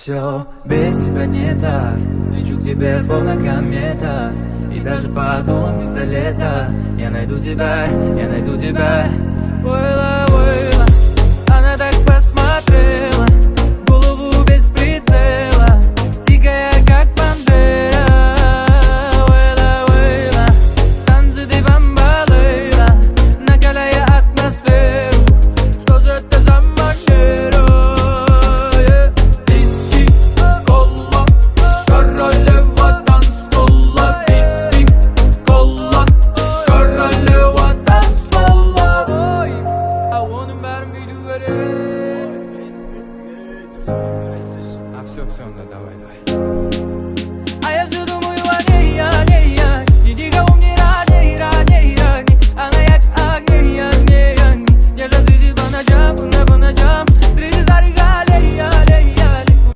Все без тебя не так. Лечу к тебе словно комета. И даже под дулом пистолета я найду тебя, я найду тебя. Ойла, ойла, она так посмотрела, голову без прицела, тихая как бандера. Ойла, ойла, танцы ты бомбалейла, накаляя атмосферу. Что же это за манера? Виски, кола, королева танцпола. Виски, кола, королева танцпола. Ой, I wanna marry me to it. А все, да, давай. А я всюду